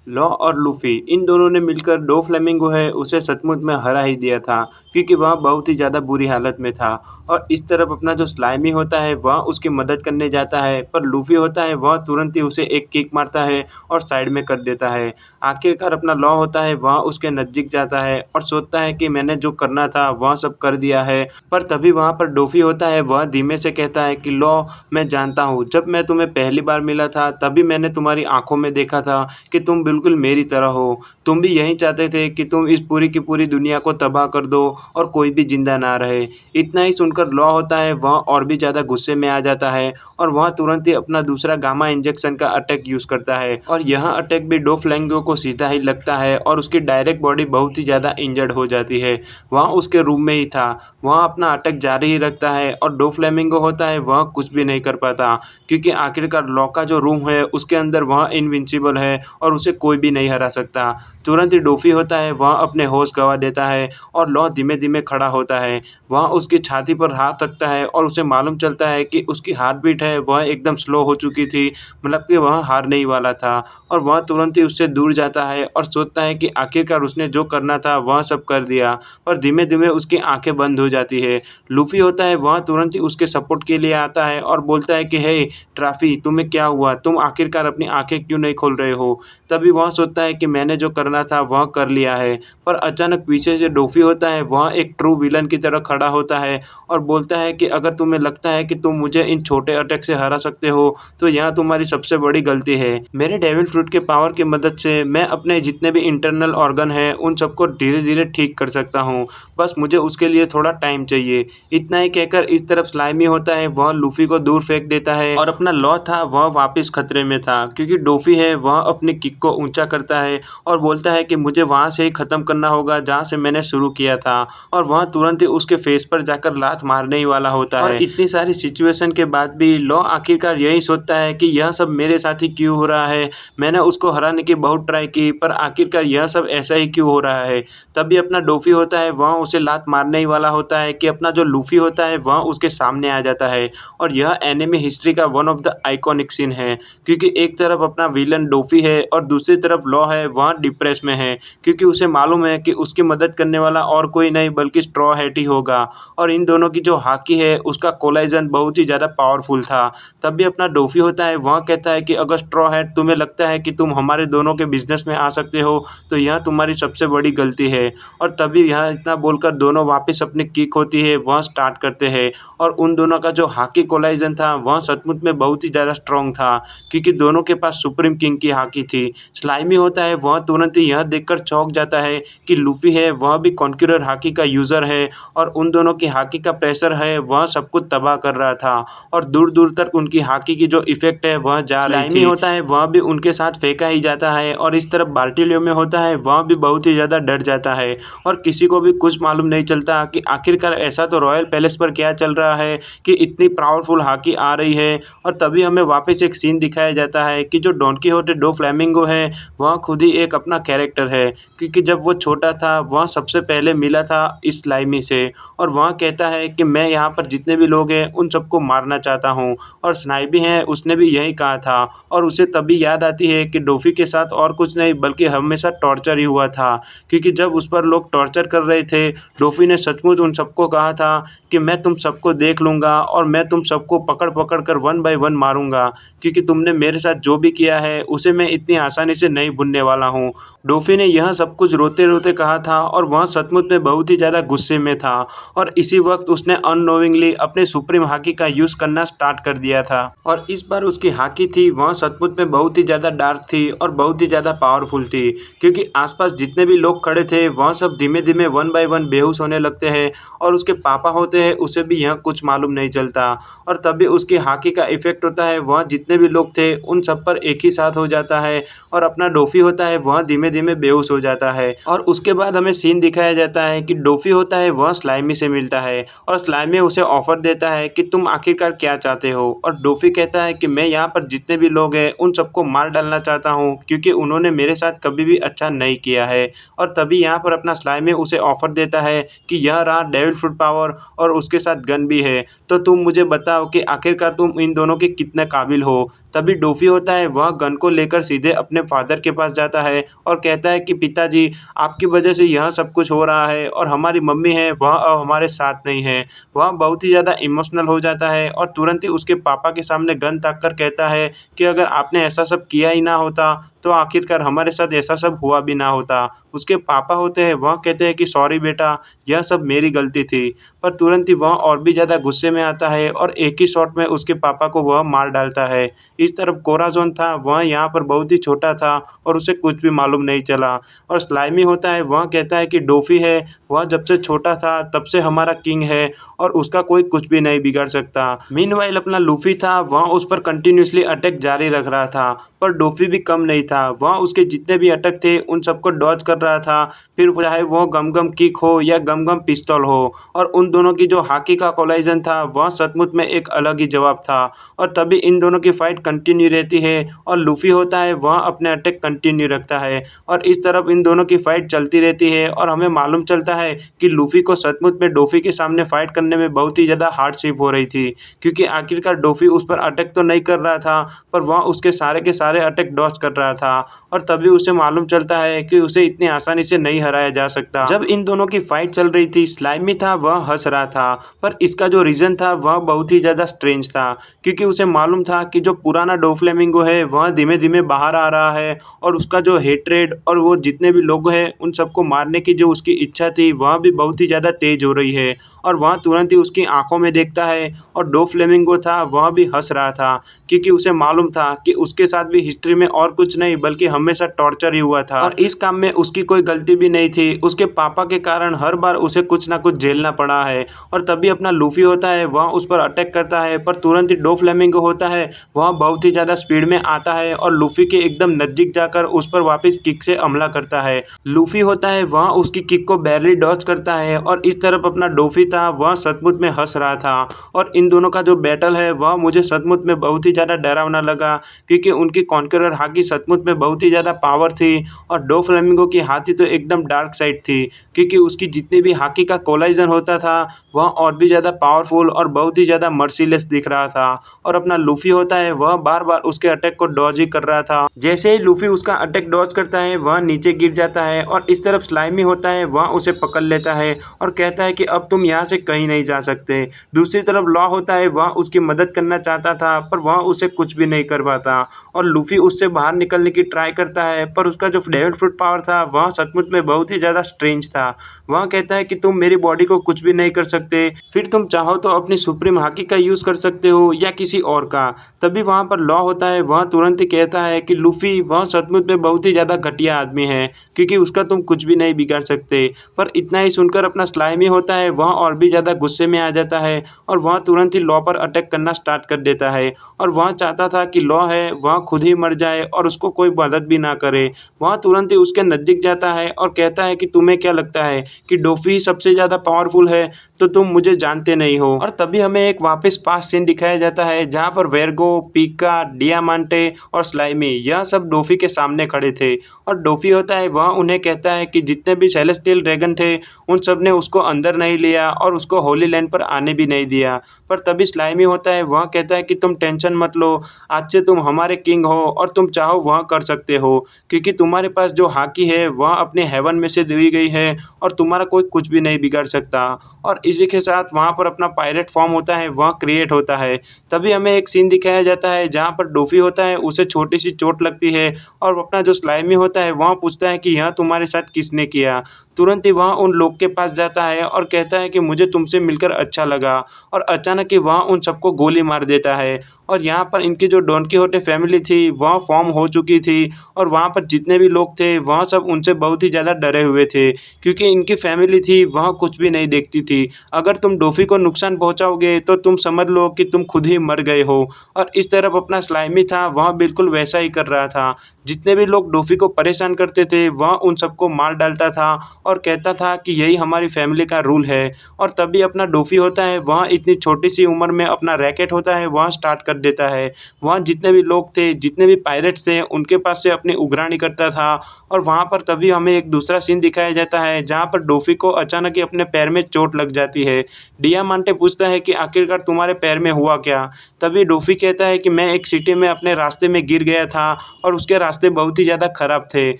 Law और Luffy इन दोनों ने मिलकर डोफ्लेमिंगो है उसे सचमुच में हरा ही दिया था, क्योंकि वह बहुत ही ज़्यादा बुरी हालत में था। और इस तरफ अपना जो स्लाइमी होता है वह उसकी मदद करने जाता है, पर लूफी होता है वह तुरंत ही उसे एक किक मारता है और साइड में कर देता है। आखिरकार अपना लॉ होता है वह उसके नज़दीक जाता है और सोचता है कि मैंने जो करना था वह सब कर दिया है। पर तभी वहाँ पर डोफी होता है, वह धीमे से कहता है कि लॉ, मैं जानता हूँ, जब मैं तुम्हें पहली बार मिला था तभी मैंने तुम्हारी आंखों में देखा था कि तुम बिल्कुल मेरी तरह हो। तुम भी यही चाहते थे कि तुम इस पूरी की पूरी दुनिया को तबाह कर दो और कोई भी जिंदा ना रहे। इतना ही सुनकर लॉ होता है वह और भी ज़्यादा गुस्से में आ जाता है और वह तुरंत ही अपना दूसरा गामा इंजेक्शन का अटैक यूज़ करता है, और यह अटैक भी डोफ्लेमिंगो को सीधा ही लगता है और उसकी डायरेक्ट बॉडी बहुत ही ज़्यादा इंजर्ड हो जाती है। वह उसके रूम में ही था, वह अपना अटैक जारी ही रखता है और डोफ्लेमिंगो होता है वह कुछ भी नहीं कर पाता, क्योंकि आखिरकार लॉ का जो रूम है उसके अंदर वह इनविंसिबल है और उसे कोई भी नहीं हरा सकता। तुरंत ही डोफी होता है वह अपने होश गंवा देता है और लॉ धीमे धीमे खड़ा होता है। वह उसकी छाती पर हाथ रखता है और उसे मालूम चलता है कि उसकी हार्ट बीट है वह एकदम स्लो हो चुकी थी, मतलब कि वह हारने ही वाला था। और वह तुरंत ही उससे दूर जाता है और सोचता है कि आखिरकार उसने जो करना था वह सब कर दिया, और धीमे धीमे उसकी आंखें बंद हो जाती है। लूफी होता है वह तुरंत ही उसके सपोर्ट के लिए आता है और बोलता है कि हे ट्रैफी, तुम्हें क्या हुआ, तुम आखिरकार अपनी आंखें क्यों नहीं खोल रहे हो। तभी वह सोचता है कि मैंने जो करना था वह कर लिया है, पर अचानक पीछे से डोफी होता है वह एक ट्रू विलन की तरह खड़ा होता है और बोलता है कि अगर तुम्हें लगता है कि तुम मुझे इन छोटे अटैक से हरा सकते हो तो यह तुम्हारी सबसे बड़ी गलती है। मेरे डेविल फ्रूट के पावर की मदद से मैं अपने जितने भी इंटरनल ऑर्गन हैं उन सबको धीरे धीरे ठीक कर सकता हूँ, बस मुझे उसके लिए थोड़ा टाइम चाहिए। इतना ही कहकर इस तरफ स्लाइमी होता है वह लूफी को दूर फेंक देता है, और अपना लॉ था वह वापस खतरे में था, क्योंकि डोफी है वह अपनी किक को ऊंचा करता है और बोलता है कि मुझे वहां से ही खत्म करना होगा जहां से मैंने शुरू किया था, और वह तुरंत ही उसके फेस पर जाकर लात मारने ही वाला होता है। और इतनी सारी सिचुएशन के बाद भी लॉ आखिरकार यही सोचता है कि यह सब मेरे साथ ही क्यों हो रहा है, मैंने उसको हराने की बहुत ट्राई की पर आखिरकार यह सब ऐसा ही क्यों हो रहा है। तभी अपना डोफी होता है वह उसे लात मारने ही वाला होता है कि अपना जो लूफी होता है वह उसके सामने आ जाता है, और यह एनिमे हिस्ट्री का one of the iconic scene है, क्योंकि एक तरफ अपना विलन डोफी है और दूसरी तरफ लॉ है वह डिप्रेस में है, क्योंकि उसे मालूम है कि उसकी मदद करने वाला और कोई नहीं बल्कि स्ट्रॉ हैट ही होगा, और इन दोनों की जो हाकी है उसका कोलाइजन बहुत ही ज़्यादा पावरफुल था। तब भी अपना डोफी होता है वह कहता है कि अगर स्ट्रॉ हैट तुम्हें लगता है कि तुम हमारे दोनों के बिजनेस में आ सकते हो तो यह तुम्हारी सबसे बड़ी गलती है। और तभी यह इतना बोलकर दोनों वापस अपनी किक होती है वह स्टार्ट करते हैं, और उन दोनों का जो हाकी कोलाइजन था वह सचमुच में बहुत ही ज़्यादा स्ट्रॉन्ग था, क्योंकि दोनों के पास सुप्रीम किंग की हाकी थी। स्लाइमी होता है वह तुरंत ही यह देखकर चौंक जाता है कि लूफी है वह भी कॉन्क्यूरर हाकी का यूज़र है, और उन दोनों की हाकी का प्रेशर है वह सब कुछ तबाह कर रहा था, और दूर दूर तक उनकी हाकी की जो इफेक्ट है वह जा रही थी। स्लाइमी होता है वह भी उनके साथ फेंका ही जाता है, और इस तरफ बार्टिलियो में होता है वह भी बहुत ही ज़्यादा डर जाता है, और किसी को भी कुछ मालूम नहीं चलता कि आखिरकार ऐसा तो रॉयल पैलेस पर क्या चल रहा है कि इतनी पावरफुल हाकी आ रही है। और तभी हमें वापस एक सीन दिखाया जाता है कि जो डॉन कीहोटे डो फ्लेमिंगो है वह खुद ही एक अपना कैरेक्टर है, क्योंकि जब वो छोटा था वह सबसे पहले मिला था इस स्लाइमी से, और वह कहता है कि मैं यहाँ पर जितने भी लोग हैं उन सबको मारना चाहता हूँ, और स्नाइबी है उसने भी यही कहा था, और उसे तभी याद आती है कि डोफी के साथ और कुछ नहीं बल्कि हमेशा टॉर्चर ही हुआ था, क्योंकि जब उस पर लोग टॉर्चर कर रहे थे डोफी ने सचमुच उन सबको कहा था कि मैं तुम सबको देख लूँगा और मैं तुम सबको पकड़ पकड़ कर वन बाय वन मारूंगा, क्योंकि तुमने मेरे साथ जो भी किया है उसे मैं इतनी आसानी से नहीं भूलने वाला हूँ। डोफी ने यह सब कुछ रोते रोते कहा था, और वह सचमुच में बहुत ही ज़्यादा गुस्से में था, और इसी वक्त उसने अननोविंगली अपने सुप्रीम हाकी का यूज़ करना स्टार्ट कर दिया था। और इस बार उसकी हाकी थी वह सचमुच में बहुत ही ज़्यादा डार्क थी और बहुत ही ज़्यादा पावरफुल थी, क्योंकि आसपास जितने भी लोग खड़े थे वह सब धीमे धीमे वन बाय वन बेहोश होने लगते हैं, और उसके पापा होते हैं उसे भी यह कुछ मालूम नहीं चलता, और तभी उसकी हाकी का इफेक्ट होता है वह जितने भी लोग थे उन सब पर एक ही साथ हो जाता है, और अपना डोफी होता है वह धीमे धीमे बेहोश हो जाता है। और उसके बाद हमें सीन दिखाया जाता है कि डोफी होता है वह स्लाइमी से मिलता है, और स्लाइमी उसे ऑफर देता है कि तुम आखिरकार क्या चाहते हो, और डोफी कहता है कि मैं यहाँ पर जितने भी लोग हैं उन सबको मार डालना चाहता हूँ, क्योंकि उन्होंने मेरे साथ कभी भी अच्छा नहीं किया है। और तभी यहाँ पर अपना स्लाइमी उसे ऑफर देता है कि यह रहा डेविल फ्रूट पावर और उसके साथ गन भी है, तो तुम मुझे बताओ कि आखिरकार तुम इन दोनों के कितने काबिल हो। तभी डोफी होता है वह गन को लेकर सीधे अपने फ़ादर के पास जाता है और कहता है कि पिताजी, आपकी वजह से यह सब कुछ हो रहा है और हमारी मम्मी है वह अब हमारे साथ नहीं है। वह बहुत ही ज़्यादा इमोशनल हो जाता है और तुरंत ही उसके पापा के सामने गन ताक कर कहता है कि अगर आपने ऐसा सब किया ही ना होता तो आखिरकार हमारे साथ ऐसा सब हुआ भी ना होता। उसके पापा होते हैं वह कहते हैं कि सॉरी बेटा, यह सब मेरी गलती थी। पर तुरंत ही वह और भी ज़्यादा गुस्से में आता है और एक ही शॉट में उसके पापा को वह मार डालता है। इस तरफ कोराज़ोन था वह यहाँ पर बहुत ही छोटा था और उसे कुछ भी मालूम नहीं चला। और स्लाइमी होता है वह कहता है कि डोफ़ी है वह जब से छोटा था तब से हमारा किंग है और उसका कोई कुछ भी नहीं बिगाड़ सकता। मीनवाइल अपना लूफ़ी था वह उस पर कंटिन्यूअसली अटैक जारी रख रहा था, पर डोफ़ी भी कम नहीं था। वह उसके जितने भी अटैक थे उन सबको डॉज कर रहा था, फिर चाहे वो गम गम किक हो या गम गम पिस्तौल हो। और उन दोनों की जो हाकी का कोलाइजन था वह सचमुच में एक अलग ही जवाब था। और तभी इन दोनों की फाइट कंटिन्यू रहती है और लूफ़ी होता है वह अपने अटैक कंटिन्यू रखता है और इस तरफ इन दोनों की फाइट चलती रहती है। और हमें मालूम चलता है कि लूफ़ी को सचमुच में डोफ़ी के सामने फाइट करने में बहुत ही ज़्यादा हार्डशिप हो रही थी, क्योंकि आखिरकार डोफ़ी उस पर अटैक तो नहीं कर रहा था पर वह उसके सारे के सारे अटैक डॉज कर रहा था। और तभी उसे मालूम चलता है कि उसे इतनी आसानी से नहीं हराया जा सकता। जब इन दोनों की फाइट चल रही थी स्लाइमी था वह हंस रहा था, पर इसका जो रीज़न था वह बहुत ही ज़्यादा स्ट्रेंज था, क्योंकि उसे मालूम था कि जो पुराना डोफ्लेमिंगो है वह धीमे धीमे बाहर आ रहा है और उसका जो हेट्रेड और वो जितने भी लोग हैं उन सबको मारने की जो उसकी इच्छा थी वह भी बहुत ही ज़्यादा तेज हो रही है। और वह तुरंत ही उसकी आंखों में देखता है और डोफ्लेमिंगो था वह भी हंस रहा था, क्योंकि उसे मालूम था कि उसके साथ भी हिस्ट्री में और कुछ नहीं बल्कि हमेशा टॉर्चर ही हुआ था और इस काम में उसकी कोई गलती भी नहीं थी। उसके पापा के कारण हर बार उसे कुछ ना कुछ झेलना पड़ा है। और तभी अपना लूफ़ी होता है वह उस पर अटैक करता है, पर तुरंत ही डोफ्लेमिंगो होता है वह बहुत ही ज़्यादा स्पीड में आता है और लूफ़ी के एकदम नज़दीक जाकर उस पर वापस किक से हमला करता है। लूफ़ी होता है वह उसकी किक को बैरली डॉज करता है और इस तरफ अपना डोफ़ी था वह सचमुच में हंस रहा था। और इन दोनों का जो बैटल है वह मुझे सचमुच में बहुत ही ज़्यादा डरावना लगा, क्योंकि उनकी कॉन्करर हाकी सचमुच में बहुत ही ज़्यादा पावर थी और डोफ्लेमिंगो की हाथी तो एकदम डार्क साइड थी, क्योंकि उसकी जितनी भी हाकी का कोलाइजन होता था वह और भी ज़्यादा पावरफुल और बहुत ही ज़्यादा मर्सीलेस दिख रहा था। और अपना लूफ़ी होता है वह बार बार उसके अटैक को डॉज ही कर रहा था। जैसे ही लूफ़ी उसका अटैक डॉज करता है वह नीचे गिर जाता है और इस तरफ स्लाइमी होता है वह उसे पकड़ लेता है और कहता है कि अब तुम यहाँ से कहीं नहीं जा सकते। दूसरी तरफ लॉ होता है वह उसकी मदद करना चाहता था पर वह उसे कुछ भी नहीं कर पाता और लूफ़ी उससे बाहर निकलने की ट्राई करता है, पर उसका जो डेविल फ्रूट पावर था वह सचमुच में बहुत ही ज़्यादा स्ट्रेंज था। वह कहता है कि तुम मेरी बॉडी को कुछ भी नहीं कर सकते, फिर तुम चाहो तो अपनी सुप्रीम हाकी का यूज़ कर सकते हो या किसी और का। तभी वहाँ पर लॉ होता है वह तुरंत ही कहता है कि लूफ़ी वह सचमुच में बहुत ही ज़्यादा घटिया आदमी है, क्योंकि उसका तुम कुछ भी नहीं बिगाड़ सकते। पर इतना ही सुनकर अपना स्लाइमी होता है वह और भी ज़्यादा गुस्से में आ जाता है और वह तुरंत ही लॉ पर अटैक करना स्टार्ट कर देता है। और वह चाहता था कि लॉ है वह खुद ही मर जाए और उसको कोई मदद भी ना करे। वह तुरंत ही उसके नज़दीक जाता है और कहता है कि तुम्हें क्या लगता है कि डोफ़ी सबसे ज़्यादा पावरफुल है, तो तुम मुझे जानते नहीं हो। और तभी हमें एक वापस पास सीन दिखाया जाता है जहाँ पर वेर्गो, पीका, डियामांटे और स्लाइमी यह सब डोफ़ी के सामने खड़े थे। और डोफ़ी होता है वह उन्हें कहता है कि जितने भी सेलेस्टियल ड्रैगन थे उन सब ने उसको अंदर नहीं लिया और उसको होली लैंड पर आने भी नहीं दिया। पर तभी स्लाइमी होता है वह कहता है कि तुम टेंशन मत लो, आज से तुम हमारे किंग हो और तुम चाहो वह कर सकते हो, क्योंकि तुम्हारे पास जो हाकी है वह अपने हेवन में से दी गई है और तुम्हारा कोई कुछ भी नहीं बिगाड़ सकता। और इसी के साथ वहाँ पर अपना पायरेट फॉर्म होता है वह क्रिएट होता है। तभी हमें एक सीन दिखाया जाता है जहाँ पर डोफ़ी होता है उसे छोटी सी चोट लगती है और अपना जो स्लाइमी होता है वह पूछता है कि यह तुम्हारे साथ किसने किया। तुरंत ही वह उन लोग के पास जाता है और कहता है कि मुझे तुमसे मिलकर अच्छा लगा, और अचानक ही वह उन सबको गोली मार देता है। और यहाँ पर इनकी जो डॉन कीहोटे फैमिली थी वह फॉर्म हो चुकी थी और वहाँ पर जितने भी लोग थे वह सब उनसे बहुत ही ज़्यादा डरे हुए थे, क्योंकि इनकी फैमिली थी वह कुछ भी नहीं देखती थी। अगर तुम डोफ़ी को नुकसान पहुँचाओगे तो तुम समझ लो कि तुम खुद ही मर गए हो। और इस तरफ अपना स्लाइमी था वह बिल्कुल वैसा ही कर रहा था। जितने भी लोग डोफ़ी को परेशान करते थे वह उन सबको मार डालता था और कहता था कि यही हमारी फैमिली का रूल है। और तभी अपना डोफ़ी होता है वह इतनी छोटी सी उम्र में अपना रैकेट होता है वह स्टार्ट कर देता है। वहाँ जितने भी लोग थे, जितने भी पायरेट्स थे, उनके पास से अपनी उगराणी करता था और वहाँ पर तभी हमें एक दूसरा सीन दिखाया जाता है जहाँ पर डोफी को अचानक ही अपने पैर में चोट लग जाती है। डियामांटे पूछता है कि आखिरकार तुम्हारे पैर में हुआ क्या? तभी डोफी कहता है कि मैं एक सिटी में अपने रास्ते में गिर गया था और उसके रास्ते बहुत ही ज़्यादा खराब थे।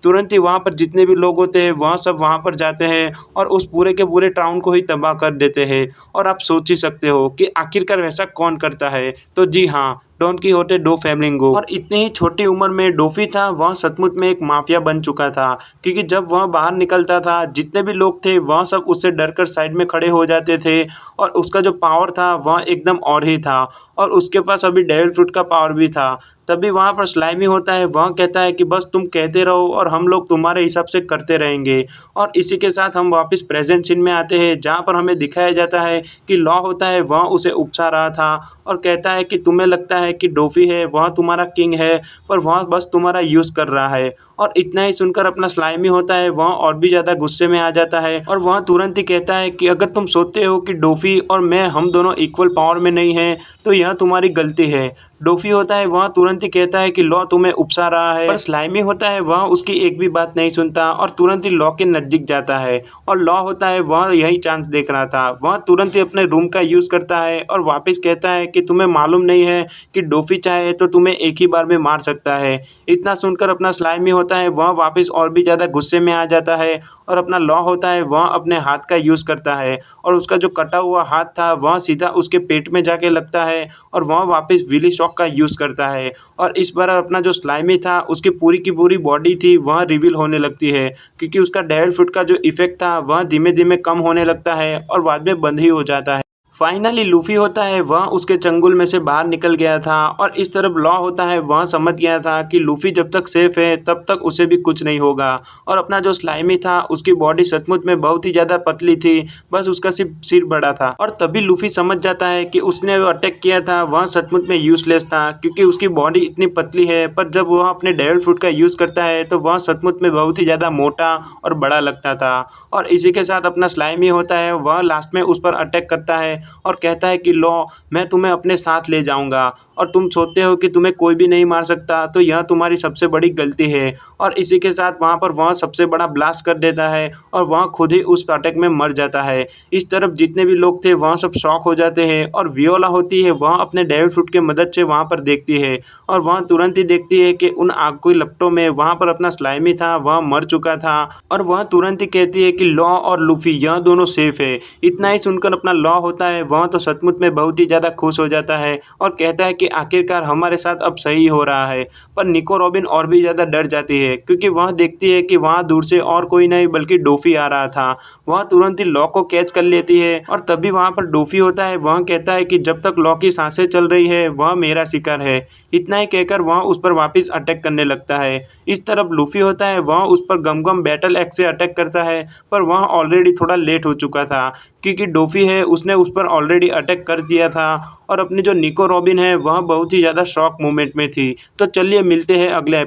तुरंत ही वहाँ पर जितने भी लोग होते हैं वह सब वहाँ पर जाते हैं और उस पूरे के पूरे टाउन को ही तबाह कर देते हैं। और आप सोच ही सकते हो कि आखिरकार वैसा कौन करता है? तो जी हाँ, डॉन कीहोटे डो फ्लेमिंगो। और इतनी ही छोटी उम्र में डोफी था वह सचमुच में एक माफिया बन चुका था, क्योंकि जब वह बाहर निकलता था जितने भी लोग थे वह सब उससे डरकर साइड में खड़े हो जाते थे और उसका जो पावर था वह एकदम और ही था और उसके पास अभी डेविल फ्रूट का पावर भी था। तभी वहाँ पर स्लाइमी होता है, वह कहता है कि बस तुम कहते रहो और हम लोग तुम्हारे हिसाब से करते रहेंगे। और इसी के साथ हम वापस प्रेजेंट सीन में आते हैं जहाँ पर हमें दिखाया जाता है कि लॉ होता है वह उसे उकसा रहा था और कहता है कि तुम्हें लगता है कि डोफी है वह तुम्हारा किंग है, पर वह बस तुम्हारा यूज़ कर रहा है। और इतना ही सुनकर अपना स्लाइमी होता है वह और भी ज़्यादा गुस्से में आ जाता है और वह तुरंत ही कहता है कि अगर तुम सोचते हो कि डोफी और मैं हम दोनों इक्वल पावर में नहीं हैं तो यह तुम्हारी गलती है। डोफी होता है वह तुरंत ही कहता है कि लॉ तुम्हें उकसा रहा है, पर स्लाइमी होता है वह उसकी एक भी बात नहीं सुनता और तुरंत ही लॉ के नज़दीक जाता है। और लॉ होता है वह यही चांस देख रहा था, वह तुरंत ही अपने रूम का यूज़ करता है और वापस कहता है कि तुम्हें मालूम नहीं है कि डोफी चाहे तो तुम्हें एक ही बार में मार सकता है। इतना सुनकर अपना स्लाइमी होता है वह वापस और भी ज़्यादा गुस्से में आ जाता है और अपना लॉ होता है वह अपने हाथ का यूज़ करता है और उसका जो कटा हुआ हाथ था वह सीधा उसके पेट में जाके लगता है और वह वापस विली शॉक का यूज़ करता है। और इस बार अपना जो स्लाइमी था उसकी पूरी की पूरी बॉडी थी वह रिवील होने लगती है, क्योंकि उसका डेविल फ्रूट का जो इफेक्ट था वह धीमे धीमे कम होने लगता है और बाद में बंद ही हो जाता है। फाइनली लूफी होता है वह उसके चंगुल में से बाहर निकल गया था और इस तरफ लॉ होता है वह समझ गया था कि लूफी जब तक सेफ है तब तक उसे भी कुछ नहीं होगा। और अपना जो स्लाइमी था उसकी बॉडी सचमुच में बहुत ही ज़्यादा पतली थी, बस उसका सिर्फ सिर बड़ा था। और तभी लूफी समझ जाता है कि उसने जो अटैक किया था वह सचमुच में यूजलेस था, क्योंकि उसकी बॉडी इतनी पतली है, पर जब वह अपने डेविल फ्रूट का यूज़ करता है तो वह सचमुच में बहुत ही ज़्यादा मोटा और बड़ा लगता था। और इसी के साथ अपना स्लाइमी होता है वह लास्ट में उस पर अटैक करता है और कहता है कि लो मैं तुम्हें अपने साथ ले जाऊंगा और तुम सोचते हो कि तुम्हें कोई भी नहीं मार सकता, तो यह तुम्हारी सबसे बड़ी गलती है। और इसी के साथ वहाँ पर वह सबसे बड़ा ब्लास्ट कर देता है और वह खुद ही उस अटैक में मर जाता है। इस तरफ जितने भी लोग थे वह सब शॉक हो जाते हैं और वियोला होती है वह अपने डेविल फ्रूट के मदद से वहाँ पर देखती है और वह तुरंत ही देखती है कि उन आग की लपटों में वहाँ पर अपना स्लाइमी था वह मर चुका था और वह तुरंत ही कहती है कि लॉ और लूफी यह दोनों सेफ है। इतना ही सुनकर अपना लॉ होता है वह तो सचमुच में बहुत ही ज़्यादा खुश हो जाता है और कहता है कि आखिरकार हमारे साथ अब सही हो रहा है। पर निको रॉबिन और भी ज़्यादा डर जाती है, क्योंकि वह देखती है कि वहाँ दूर से और कोई नहीं बल्कि डोफी आ रहा था। वह तुरंत ही लॉ को कैच कर लेती है और तभी वहाँ पर डोफी होता है वह कहता है कि जब तक लॉ की सांसें चल रही है वह मेरा शिकार है। इतना ही कहकर वह उस पर वापस अटैक करने लगता है। इस तरफ लूफी होता है वह उस पर गम बैटल एक्स से अटैक करता है, पर वह ऑलरेडी थोड़ा लेट हो चुका था, क्योंकि डोफी है उसने उस पर ऑलरेडी अटैक कर दिया था और अपनी जो निको रॉबिन है वह बहुत ही ज़्यादा शॉक मोमेंट में थी। तो चलिए मिलते हैं अगले